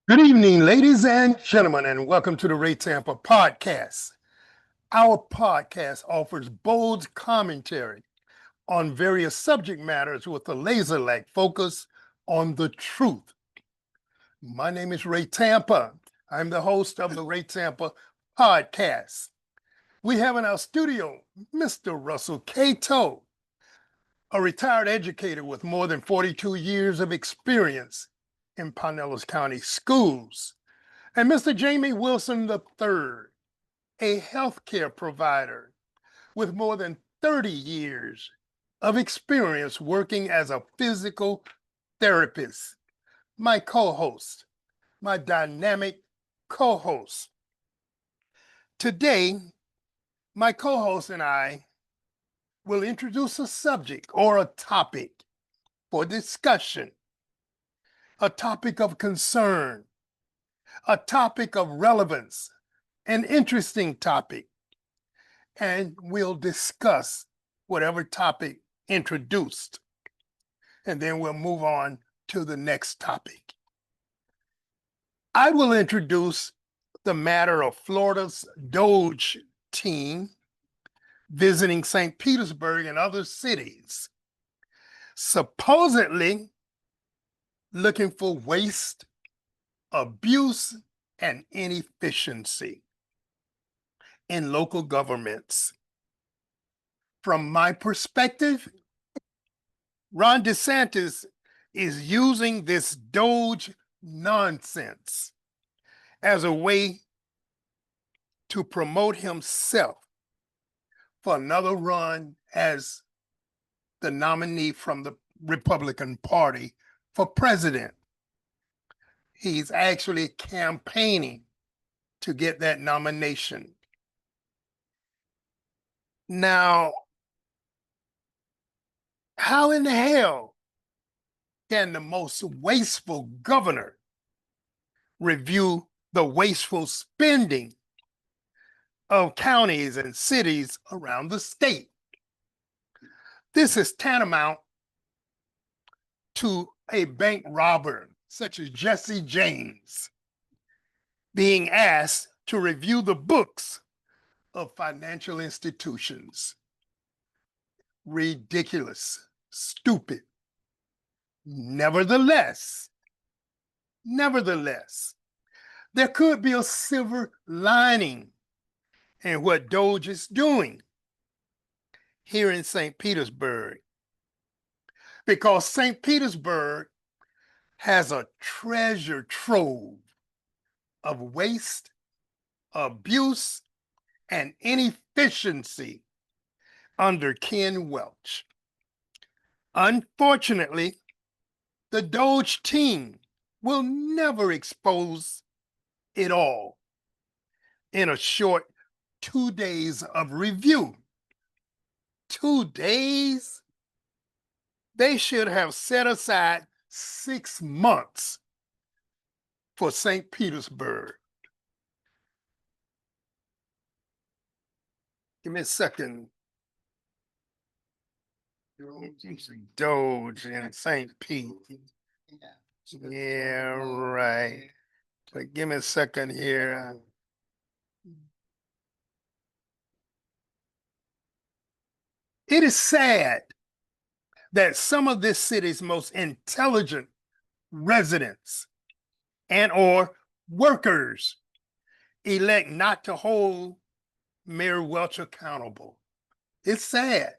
Good evening, ladies and gentlemen, and welcome to the Ray Tampa podcast. Our podcast offers bold commentary on various subject matters with a laser-like focus on the truth. My name is Ray Tampa. I'm the host of the Ray Tampa podcast. We have in our studio Mr. Russell Cato, a retired educator with more than 42 years of experience in Pinellas County schools, and Mr. Jamie Wilson III, a healthcare provider with more than 30 years of experience working as a physical therapist. My co-host, my dynamic co-host. Today, my co-host and I will introduce a subject or a topic for discussion, a topic of concern, a topic of relevance, an interesting topic, and we'll discuss whatever topic introduced, and then we'll move on to the next topic. I will introduce the matter of Florida's Doge team visiting St. Petersburg and other cities, supposedly looking for waste, abuse, and inefficiency in local governments. From my perspective, Ron DeSantis is using this Doge nonsense as a way to promote himself for another run as the nominee from the Republican Party for president. He's actually campaigning to get that nomination. Now, how in the hell can the most wasteful governor review the wasteful spending of counties and cities around the state? This is tantamount to a bank robber such as Jesse James being asked to review the books of financial institutions. Ridiculous, stupid. Nevertheless, there could be a silver lining in what Doge is doing here in St. Petersburg, because St. Petersburg has a treasure trove of waste, abuse, and inefficiency under Ken Welch. Unfortunately, the Doge team will never expose it all in a short 2 days of review. 2 days? They should have set aside 6 months for St. Petersburg. Give me a second. Doge in St. Pete. Yeah, right. But give me a second here. It is sad that some of this city's most intelligent residents and or workers elect not to hold Mayor Welch accountable. It's sad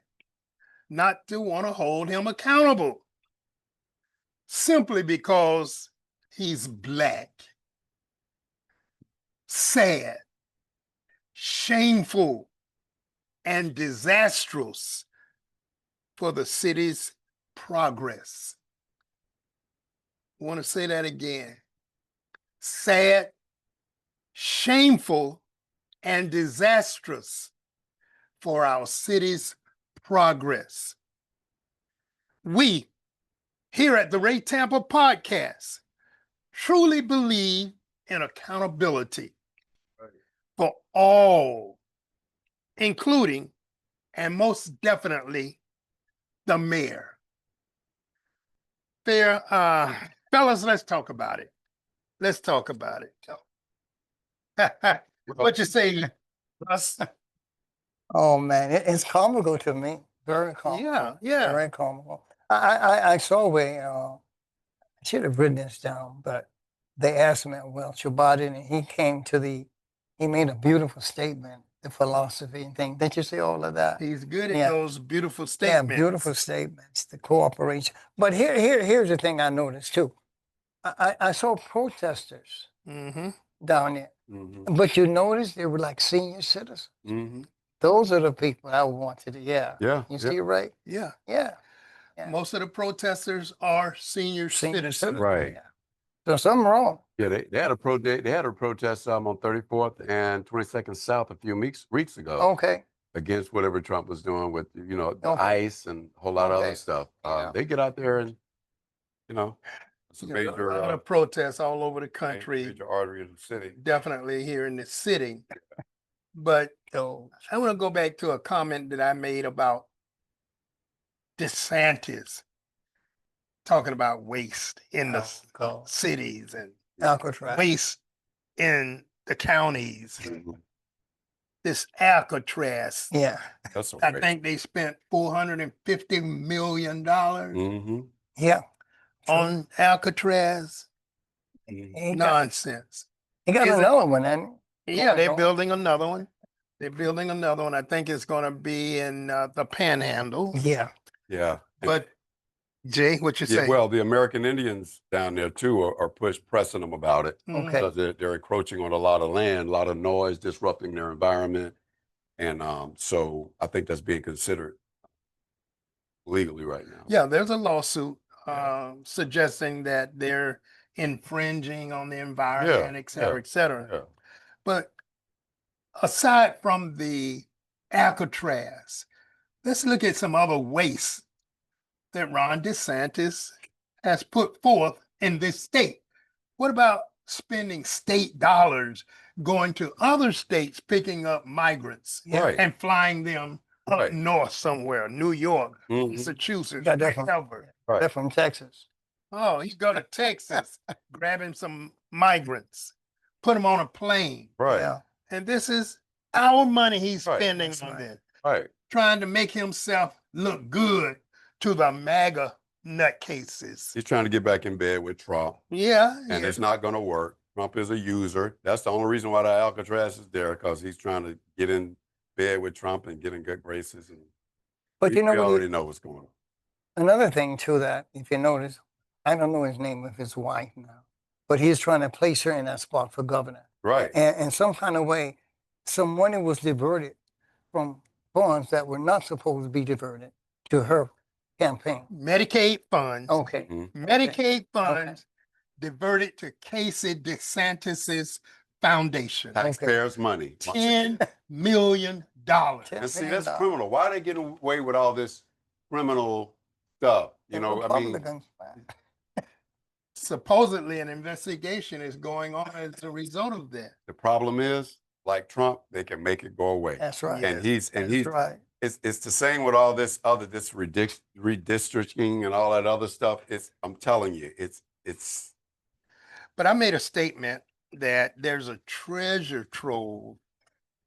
not to want to hold him accountable simply because he's Black. Sad, shameful, and disastrous for the city's progress. I want to say that again. Sad, shameful, and disastrous for our city's progress. We, here at the Ray Tampa podcast, truly believe in accountability for all, including and most definitely the mayor. Fellas, let's talk about it. Let's talk about it. What you say, Russ? Oh man, it's comical to me. Very comical. Yeah. Very comical. I saw where I should have written this down, but they asked him at Welch about it, and he made a beautiful statement, the philosophy and thing. Did you see all of that? He's good at Yeah. those beautiful Yeah, statements. beautiful statements, the cooperation. But here's the thing I noticed too. I saw protesters Mm-hmm. down there, but you notice they were like senior citizens. Mm-hmm. Those are the people I wanted to, Yeah. You see, right? Yeah. Yeah. Most of the protesters are senior citizens. Right. Yeah. So something wrong. Yeah, they had a protest on 34th and 22nd South a few weeks ago Okay. against whatever Trump was doing with the Okay. ICE and a whole lot of Okay. other stuff. Yeah. They get out there and it's a There's major a lot of protests all over the country, major artery of the city. definitely here in the city. But So I want to go back to a comment that I made about DeSantis talking about waste in the cities and Alcatraz. waste in the counties. Mhm. This Alcatraz, Yeah. That's I think they spent $450 million Mm-hmm. Yeah. on Alcatraz. He got, Nonsense. he got Is it- another one, and Yeah, they're don't- building another one. They're building another one. I think it's going to be in the Panhandle. yeah. Yeah. But Jay, what you Yeah, say? well, the American Indians down there too are pressing them about it. Mhm. Okay. Because they're encroaching on a lot of land, a lot of noise, disrupting their environment. And so I think that's being considered legally right now. Yeah, there's a lawsuit suggesting that they're infringing on the environment, et cetera, et cetera. Yeah. But aside from the Alcatraz, let's look at some other waste that Ron DeSantis has put forth in this state. What about spending state dollars going to other states, picking up migrants Right. and flying them up Right. north somewhere, New York, Mhm. Massachusetts, Got that from, wherever. Right. that from Texas. Oh, he's go to Texas, grabbing some migrants, put them on a plane. Right. Yeah. And this is our money he's Right. spending That's on right. this, Right. trying to make himself look good to the MAGA nutcases. He's trying to get back in bed with Trump, Yeah, and yeah. it's not going to work. Trump is a user. That's the only reason why the Alcatraz is there, because he's trying to get in bed with Trump and get in good graces. And But you know we what? already know what's going on. Another thing too that if you notice, I don't know his name of his wife now, but he's trying to place her in that spot for governor. Right. And in some kind of way, some money was diverted from funds that were not supposed to be diverted to her campaign. Medicaid funds, Okay. Mhm. Medicaid funds diverted to Casey DeSantis's foundation. Taxpayers' money. $10 million. And see, that's criminal. Why are they getting away with all this criminal stuff? You know, I mean, Republicans, man. Supposedly an investigation is going on as a result of that. the problem is, like Trump, they can make it go away. That's right. And he's That's right. it's the same with all this redistricting and all that other stuff. I'm telling you, it's But I made a statement that there's a treasure trove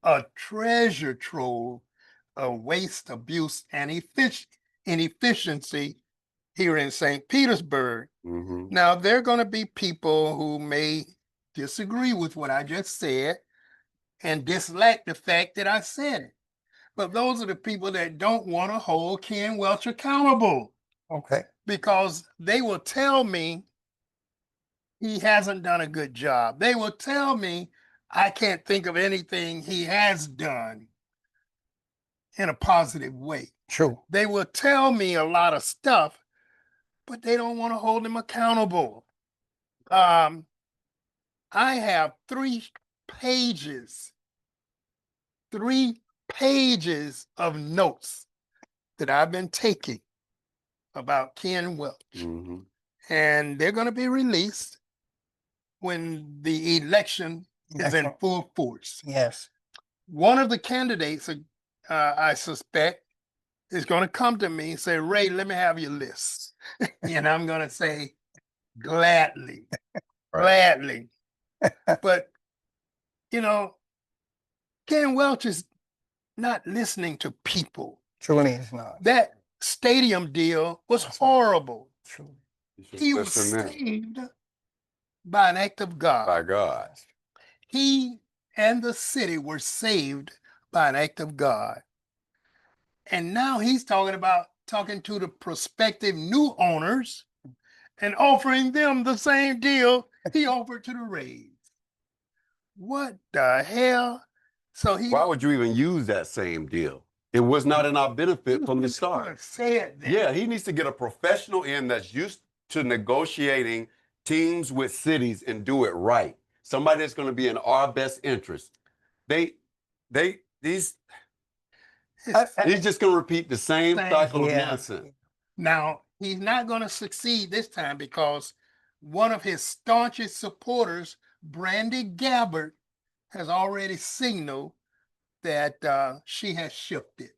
of waste, abuse, and inefficiency here in St. Petersburg. mhm. Now, there are going to be people who may disagree with what I just said and dislike the fact that I said it. But those are the people that don't want to hold Ken Welch accountable, Okay. because they will tell me he hasn't done a good job. They will tell me I can't think of anything he has done in a positive way. True. They will tell me a lot of stuff, but they don't want to hold him accountable. I have 3 pages of notes that I've been taking about Ken Welch, Mhm. and they're going to be released when the election is in full force. Yes. One of the candidates, I suspect, is going to come to me and say, "Ray, let me have your list." And I'm going to say, gladly. gladly. But, you know, Ken Welch is not listening to people. Truly is not. That stadium deal was That's right. horrible. Truly. You should He was listen in. saved by an act of God. By God. He and the city were saved by an act of God. And now he's talking to the prospective new owners and offering them the same deal he offered to the Rays. What the hell? So Why would you even use that same deal? It was not in our benefit from the start. Said that. Yeah, he needs to get a professional in that's used to negotiating teams with cities and do it right. Somebody that's going to be in our best interest. He's just going to repeat the same cycle of nonsense. Now, he's not going to succeed this time because one of his staunchest supporters, Brandy Gabbard, has already signaled that she has shifted.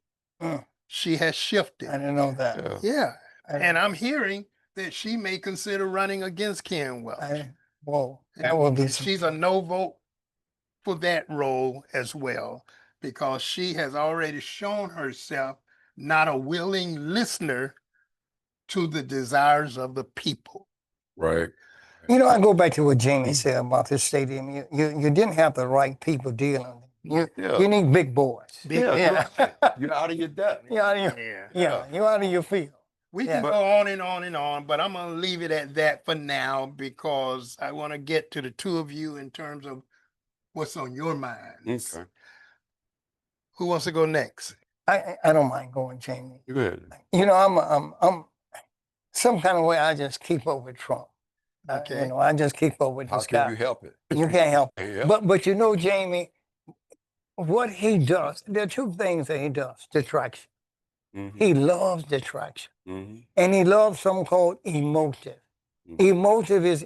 She has shifted. I didn't know that. Yeah. And I'm hearing that she may consider running against Ken Welch. Whoa, that would be She's a no vote for that role as well, because she has already shown herself not a willing listener to the desires of the people. Right. You know, I go back to what Jamie said about this stadium. You didn't have the right people dealing. You need big boys. You're out of your depth. You're out of you're out of your field. We can go on and on and on, but I'm going to leave it at that for now because I want to get to the two of you in terms of what's on your minds. Okay. Who wants to go next? I don't mind going, Jamie. Go ahead. You know, I'm some kind of way I just keep up with Trump. Okay. You know, I just keep up with this guy. How can you help it? You can't help it. Yeah. But you know, Jamie, what he does, there are two things that he does: distraction. He loves distraction, and he loves something called emotive. Emotive is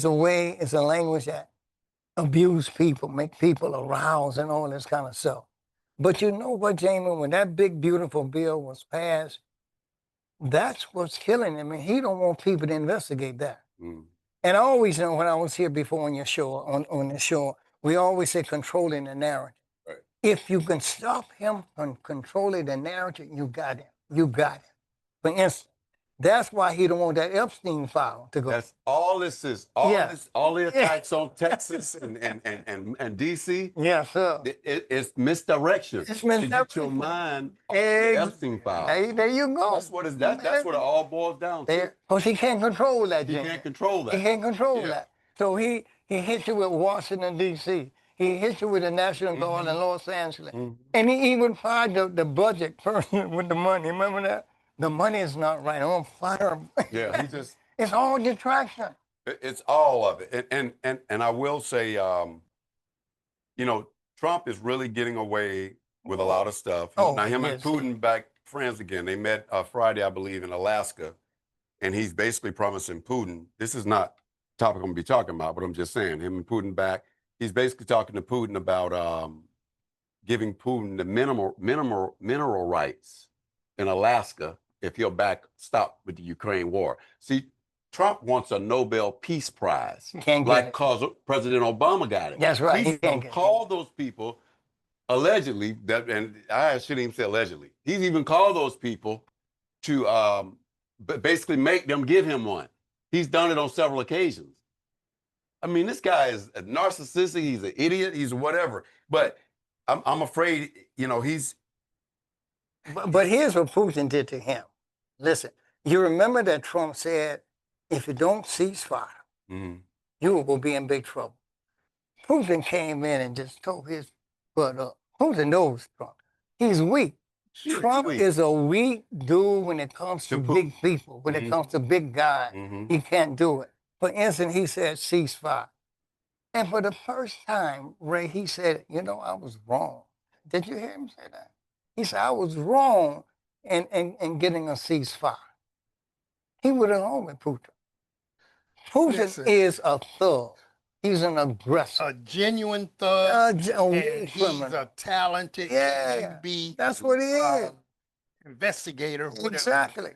a way, is a language that abuse people, make people aroused, and all this kind of stuff. But you know what, Jamie? When that big beautiful bill was passed, that's what's killing him, and he don't want people to investigate that. And I always know, when I was here before on your show, on the show, we always say controlling the narrative. Right. If you can stop him from controlling the narrative, you got him. You got him. For instance, that's why he don't want that Epstein file to go. That's all this is. All the attacks on Texas and DC. Yes, sir. It's misdirection. It's to misdirection. get your mind off the Epstein file. There you go. That's what that's what it all boils down to. Because he can't control that. He can't control that. He can't control that. So he hits you with Washington, D.C. He hits you with the National Guard in Los Angeles. And he even fired the budget person with the money. Remember that? The money is not right. I'm going to fire him. Yeah, he just... It's all distraction. It's all of it. And I will say, you know, Trump is really getting away with a lot of stuff. Now, him and Putin back friends again. They met Friday, I believe, in Alaska. And he's basically promising Putin, this is not the topic I'm going to be talking about, but I'm just saying, him and Putin back. He's basically talking to Putin about giving Putin the mineral rights in Alaska if he'll stop with the Ukraine war. See, Trump wants a Nobel Peace Prize, like cause President Obama got it. That's right. He's going to call those people allegedly, and I shouldn't even say allegedly. He's even called those people to basically make them give him one. He's done it on several occasions. I mean, this guy is a narcissistic. He's an idiot. He's whatever. But I'm afraid, you know, he's... But here's what Putin did to him. Listen, you remember that Trump said, if you don't cease fire, you will be in big trouble. Putin came in and just tore his butt up. Putin knows Trump. He's weak. Trump is a weak dude when it comes to big people, when it comes to big guys. He can't do it. For instance, he said ceasefire. And for the first time, Ray, he said, you know, I was wrong. Did you hear him say that? He said, I was wrong in getting a ceasefire. He would have gone with Putin. Putin is a thug. He's an aggressor. A genuine thug. And he's a talented that's what he is. Investigator. Exactly.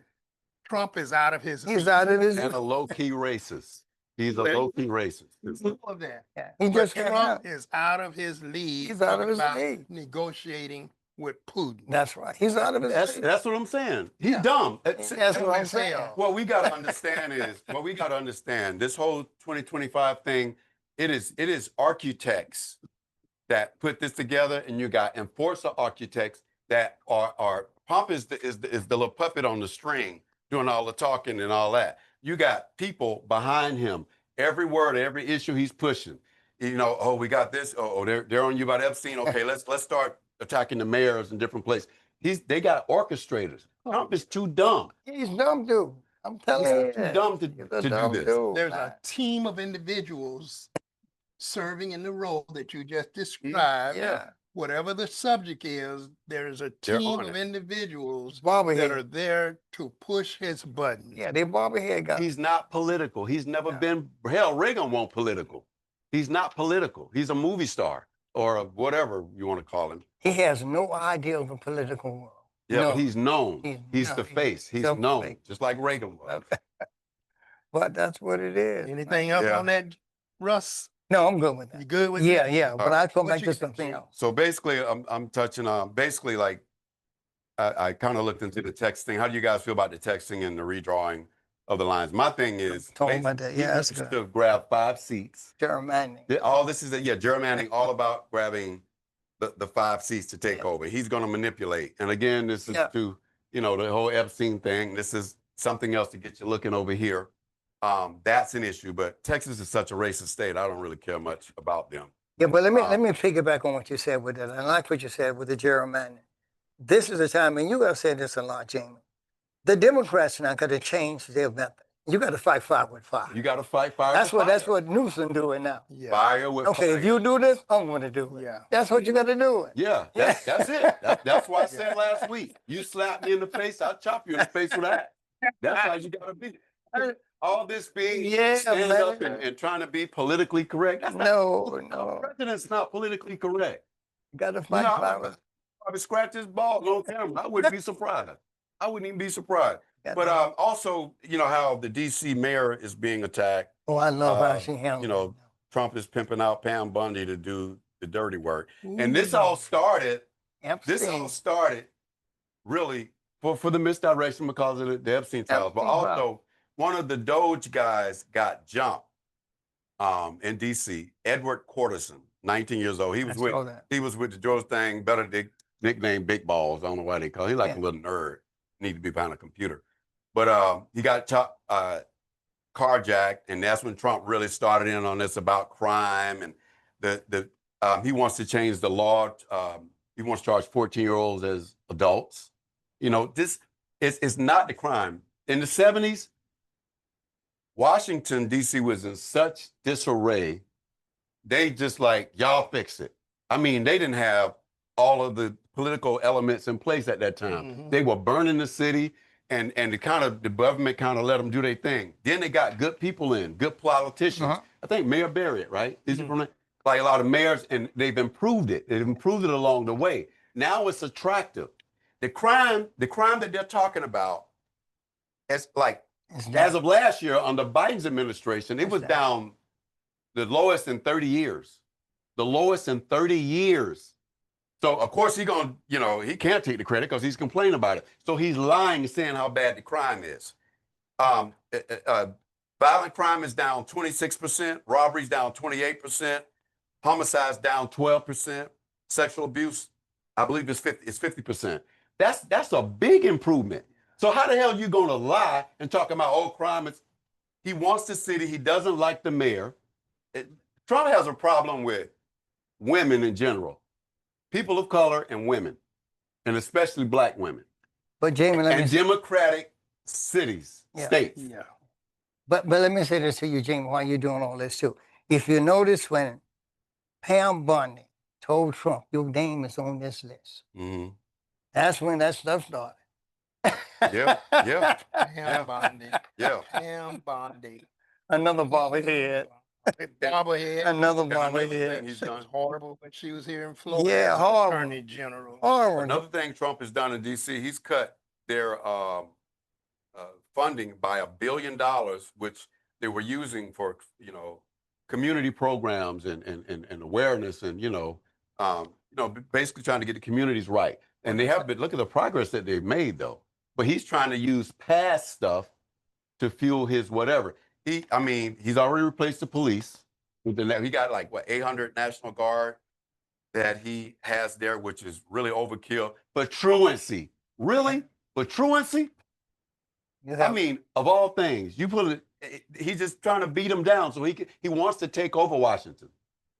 Trump is out of his... He's out of his... And a low-key racist. He's a low-key racist. All of that. Yeah. He But just got Trump out. is out of his league. He's out of his about league. negotiating with Putin. That's right. He's out of his league. That's what I'm saying. He's Yeah. dumb. That's what I'm saying. What we got to understand is, this whole 2025 thing, it is architects that put this together, and you got enforcer architects that are Trump is the little puppet on the string doing all the talking and all that. You got people behind him. Every word, every issue he's pushing. You know, oh, we got this. Oh, they're on you about Epstein. Okay, let's start attacking the mayors in different places. They got orchestrators. Trump is too dumb. He's dumb, dude. I'm telling you. He's too dumb to do this. Dude. There's a team of individuals serving in the role that you just described. Yeah. Whatever the subject is, there's a They're team on of it. individuals Bobby that head. are there to push his buttons. Yeah, they Bobby head guy. He's not political. He's never Yeah. been, hell, Reagan wasn't political. He's not political. He's a movie star or whatever you want to call him. He has no idea of the political world. Yeah, No. but he's known. He's no, the face. He's the known, face. just like Reagan was. But that's what it is. Anything else Yeah. on that, Russ? No, I'm good with that. You good with Yeah, that? yeah. But I come What back you to got, something Jim? else. So basically, I'm touching on basically like I kind of looked into the texting. How do you guys feel about the texting and the redrawing of the lines? My thing is, Talking about that. Yeah, that's he good. to grab 5 seats. Gerrymandering. All this is gerrymandering, all about grabbing the 5 seats to take over. He's going to manipulate. And again, this is to the whole Epstein thing. This is something else to get you looking over here. That's an issue. But Texas is such a racist state. I don't really care much about them. Yeah, but let me piggyback on what you said with that. I like what you said with the gerrymandering. This is the time, and you have said this a lot, Jamie. The Democrats now got to change their method. You got to fight fire with fire. You got to fight fire. That's what Newsom doing now. Yeah. Fire with Okay, fire. if you do this, I'm going to do it. Yeah. That's what you got to do. Yeah, that's it. That's why I said last week. You slap me in the face, I'll chop you in the face with that. That's how you got to be. All this being stand up and trying to be politically correct. That's No. The president's not politically correct. You got to fight fire. Probably scratch his balls on camera. I wouldn't be surprised. I wouldn't even be surprised. Yeah, But also, how the D.C. mayor is being attacked. Oh, I love how she handled it. Trump is pimping out Pam Bundy to do the dirty work. And this all started. Epstein. This all started really for the misdirection because of the Epstein files, but also one of the Doge guys got jumped in D.C. Edward Quarterson, 19 years old. He was with the George thing, better nickname Big Balls. I don't know why they call him. He's like a little nerd. Need to be behind a computer. But he got carjacked, and that's when Trump really started in on this about crime and he wants to change the law. He wants to charge 14-year-olds as adults. This is not the crime. In the 70s, Washington, D.C. was in such disarray. They just like, y'all fix it. I mean, they didn't have all of the political elements in place at that time. Mm-hmm. They were burning the city, and the government kind of let them do their thing. Then they got good people in, good politicians. I think Mayor Barrett, right? Is he from that? Like a lot of mayors, and they've improved it. They've improved it along the way. Now it's attractive. The crime that they're talking about, as of last year under Biden's administration, it was down the lowest in 30 years. The lowest in 30 years. So of course he can't take the credit because he's complaining about it. So he's lying, saying how bad the crime is. Violent crime is down 26%, robberies down 28%, homicides down 12%, sexual abuse, I believe it's 50%. That's a big improvement. So how the hell are you gonna lie and talk about crime is? He wants the city. He doesn't like the mayor. Trump has a problem with women in general, people of color and women, and especially black women. But Jamie, democratic cities, states. Yeah. But let me say this to you, Jamie, while you're doing all this too. If you notice when Pam Bundy told Trump, your name is on this list, that's when that stuff started. Yeah. Pam Bundy. Yeah. Pam Bundy. Another bobblehead. Bobblehead. Another Another thing bobblehead. he's done. Horrible when she was here in Florida. Yeah, as horrible. Attorney General. Horrible. Another thing Trump has done in D.C., he's cut their funding by $1 billion, which they were using for, you know, community programs and awareness and, basically trying to get the communities right. And they have been, look at the progress that they've made though. But he's trying to use past stuff to fuel his whatever. He's already replaced the police. He got like, what, 800 National Guard that he has there, which is really overkill. But truancy, really? But truancy? I mean, of all things, you put it, he's just trying to beat him down so he wants to take over Washington.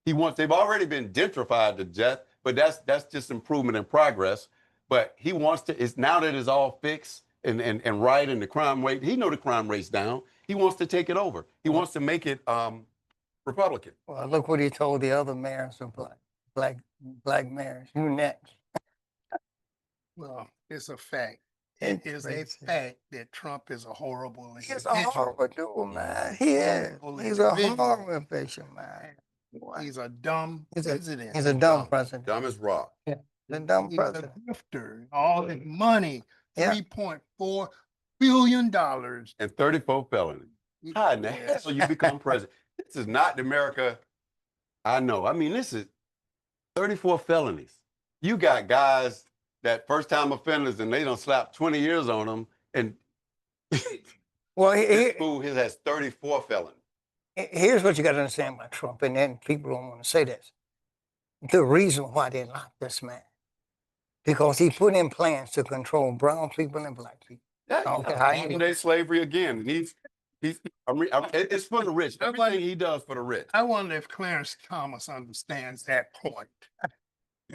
They've already been gentrified to death, but that's just improvement and progress. But he wants to, it's now that it's all fixed and right and the crime rate, he know the crime rate's down. He wants to take it over. He wants to make it Republican. Well, look what he told the other mayors of black mayors. You next. Well, it's a fact. It is a fact that Trump is a horrible individual. He's a horrible dude, man. He is. He's a horrible individual, man. He's a dumb president. He's a dumb president. Dumb as rock. Yeah, the dumb He's president. a grifter. All his money, Yeah. $3.4 billion. And 34 felonies. How in the hell you become president? This is not the America I know. I mean, this is 34 felonies. You got guys that first-time offenders, and they don't slap 20 years on them. And Well, this fool has 34 felonies. here's what you got to understand about Trump, and then people don't want to say this. The reason why they locked this man, because he put in plans to control brown people and black people. Modern-day slavery again. And it's for the rich. Everything he does for the rich. I wonder if Clarence Thomas understands that point.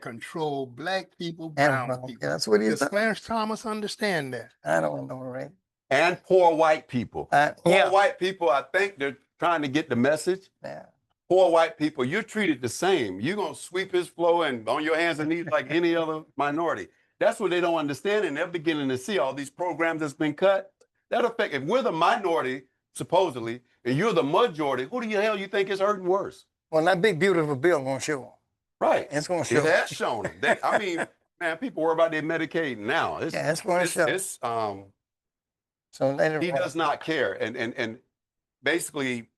Control black people, brown people. Yeah, that's what he's Does done. Clarence Thomas understand that? I don't know, right? And poor white people. Yeah. White people, I think they're trying to get the message. Yeah. Poor white people, you're treated the same. You're going to sweep his floor and on your hands and knees like any other minority. That's what they don't understand, and they're beginning to see all these programs that's been cut. That affect, if we're the minority, supposedly, and you're the majority, who the hell you think is hurting worse? Well, that big, beautiful bill going to show them. Right. It's going to show It has shown them. I mean, man, people worry about their Medicaid now. It's going to show. So he does not care. And basically,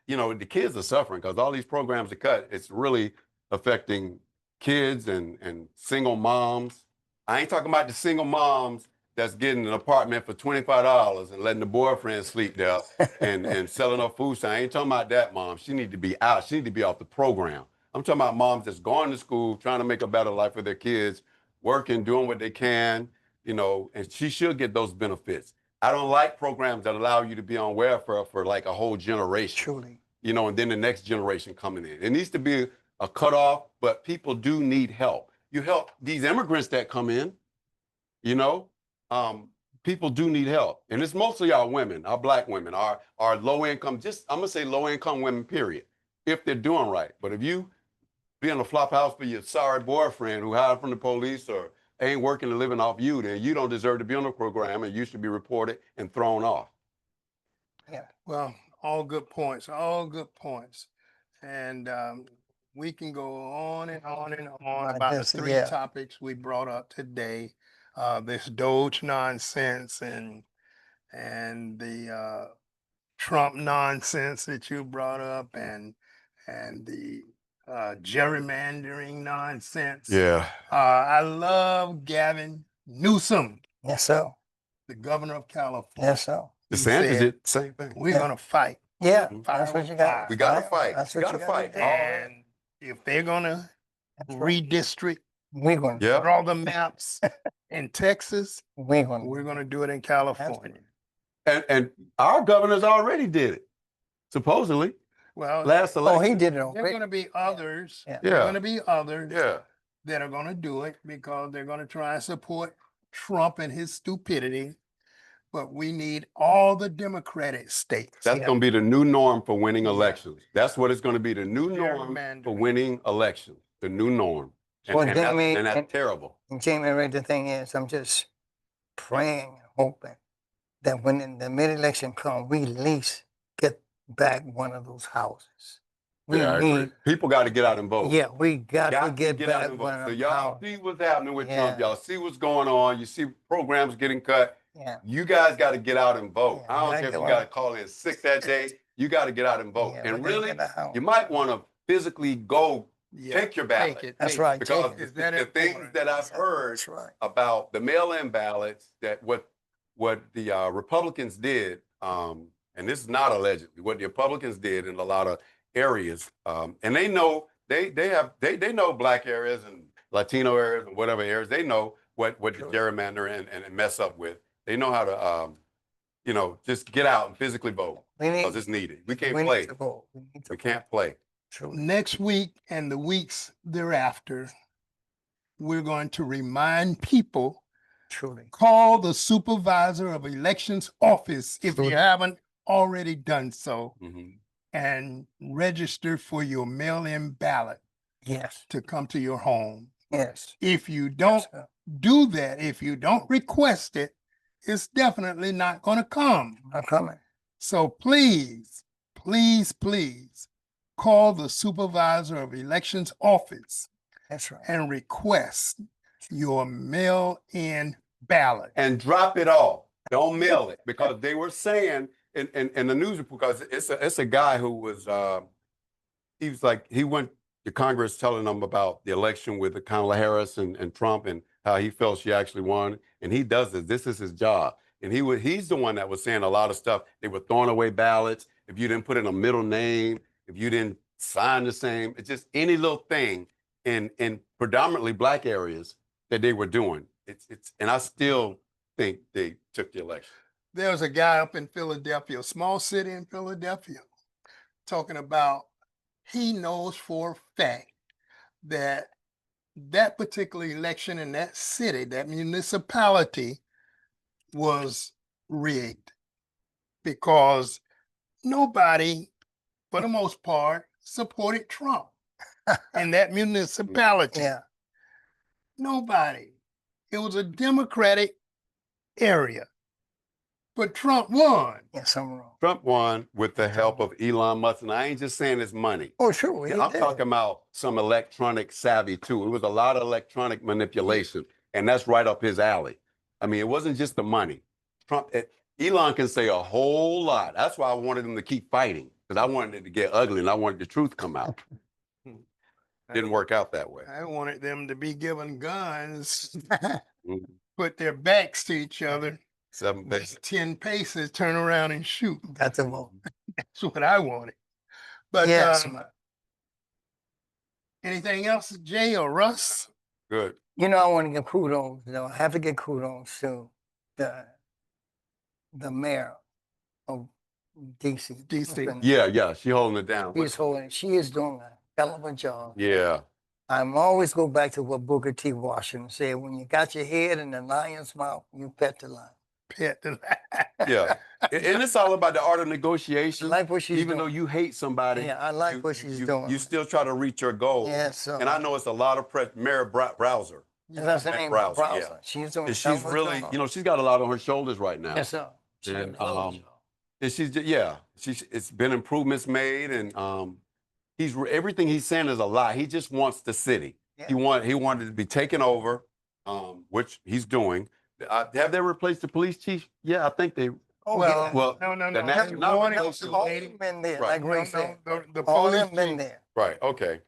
the kids are suffering because all these programs are cut. It's really affecting kids and single moms. I ain't talking about the single moms that's getting an apartment for $25 and letting the boyfriend sleep there and selling her food. So I ain't talking about that mom. She need to be out. She need to be off the program. I'm talking about moms that's going to school, trying to make a better life for their kids, working, doing what they can, and she should get those benefits. I don't like programs that allow you to be on welfare for like a whole generation. Truly. And then the next generation coming in. It needs to be a cutoff, but people do need help. You help these immigrants that come in, people do need help. And it's mostly our women, our black women, our low income, I'm gonna say low income women, period, if they're doing right. But if you be in a flop house for your sorry boyfriend who hired from the police or ain't working and living off you, then you don't deserve to be on the program and you should be reported and thrown off. Yeah. Well, all good points, And we can go on and on and on about the three topics we brought up today. This Doge nonsense and the Trump nonsense that you brought up and the gerrymandering nonsense. Yeah. I love Gavin Newsom. Yes, sir. The governor of California. Yes, sir. DeSantis did the same thing. We're gonna fight. Yeah, that's what you got. We gotta fight. That's we what gotta you fight. And if they're gonna redistrict, we're going to draw the maps in Texas, we're gonna do it in California. And our governors already did it, supposedly. Well, last election. Oh, he did it. There are gonna be others. Yeah. There are gonna be others Yeah. that are gonna do it because they're gonna try and support Trump and his stupidity. But we need all the Democratic states. That's going to be the new norm for winning elections. That's what it's going to be, the new norm for winning elections, the new norm. And that's terrible. And Jamie, right, the thing is, I'm just praying and hoping that when the mid-election comes, we at least get back one of those houses. People got to get out and vote. Yeah, we got to get back out and one vote. of So those y'all houses. see what's happening with Trump. Y'all see what's going on. You see programs getting cut. Yeah. You guys got to get out and vote. Yeah, I don't gotta care if get you got to out. call in sick that day. You got to get out and vote. Yeah, and we gotta really, get the house. you might want to physically go Yeah, take your ballot. That's right. Because Take it. the things that I've heard That's right. about the mail-in ballots, that what the Republicans did, and this is not allegedly, what the Republicans did in a lot of areas, and they know they know Black areas and Latino areas and whatever areas, they know what the gerrymander and mess up with. They know how to you know, just get out and physically vote because it's needed. We can't play. Need to vote. We can't play. Truly. Next week and the weeks thereafter, we're going to remind people, Truly. call the supervisor of elections office if Truly. you haven't already done so, Mm-hmm. and register for your mail-in ballot Yes. to come to your home. Yes. If you don't Yes, do that, if you don't request it, it's definitely not going to come. I'm coming. So please, please, please call the supervisor of elections office That's right. and request your mail-in ballot. And drop it off. Don't mail it, because they were saying in the news, because it's a guy who was he was like, he went to Congress telling them about the election with Kamala Harris and Trump and how he felt she actually won. And he does this. This is his job. And he's the one that was saying a lot of stuff. They were throwing away ballots if you didn't put in a middle name, if you didn't sign the same. It's just any little thing in predominantly Black areas that they were doing. And I still think they took the election. There was a guy up in Philadelphia, a small city in Philadelphia, talking about he knows for a fact that that particular election in that city, that municipality, was rigged because nobody, for the most part, supported Trump in that municipality. Yeah. Nobody. It was a Democratic area, but Trump won. Yes, I'm wrong. Trump won with the help of Elon Musk. And I ain't just saying it's money. Oh, sure. I'm talking about some electronic savvy too. It was a lot of electronic manipulation, and that's right up his alley. I mean, it wasn't just the money. Elon can say a whole lot. That's why I wanted him to keep fighting, because I wanted it to get ugly and I wanted the truth to come out. Didn't work out that way. I wanted them to be given guns, Mhm. put their backs to each other, 7 paces. 10 paces, turn around and shoot. Got to vote. That's what I wanted. But Yes. anything else, Jay or Russ? Good. You know, I want to give kudos, though. I have to give kudos to the mayor of DC. DC. Yeah, she holding it down. She is doing a hell of a job. Yeah. I'm always go back to what Booker T. Washington said: when you got your head in the lion's mouth, you pet the lion. Pet the Yeah. And it's all about the art of negotiation. I like what she's Even doing. though you hate somebody, Yeah, I like what she's doing. You still try to reach your goal. Yeah, so. And I know it's a lot of pressure. Mary Browser. That's her name, Browser, Browser. yeah. She's doing. And she's really, you know, she's got a lot on her shoulders right now. Yes, sir. And she's just, yeah, it's been improvements made, and everything he's saying is a lie. He just wants the city. Yeah. He wanted to be taken over, which he's doing. Have they replaced the police chief? Yeah, I think they. Oh, Well, yeah. Well, no. the national- Not not replaced the All lady. them been there, Right. like Ray No, said. the All police them been chief. there. Right. Okay.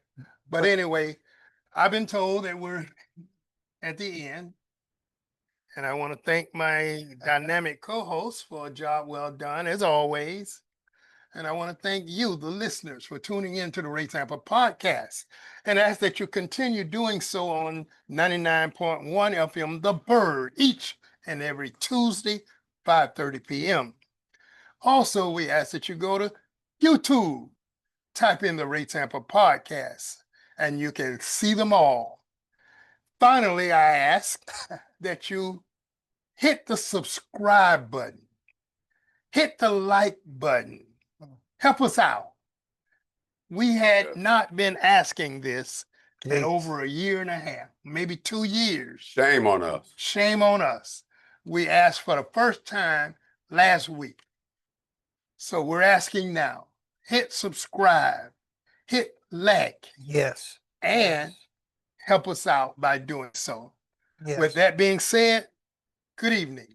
But anyway, I've been told that we're at the end. And I want to thank my dynamic co-host for a job well done, as always. And I want to thank you, the listeners, for tuning in to the Ray Tampa podcast. And ask that you continue doing so on 99.1 FM, The Bird, each and every Tuesday, 5:30 p.m. Also, we ask that you go to YouTube, type in the Ray Tampa podcast, and you can see them all. Finally, I ask that you hit the subscribe button, hit the like button, help us out. We had not been asking this in over a year and a half, maybe 2 years. Shame on us. Shame on us. We asked for the first time last week. So we're asking now, hit subscribe, hit like, Yes. and help us out by doing so. Yes. With that being said, good evening.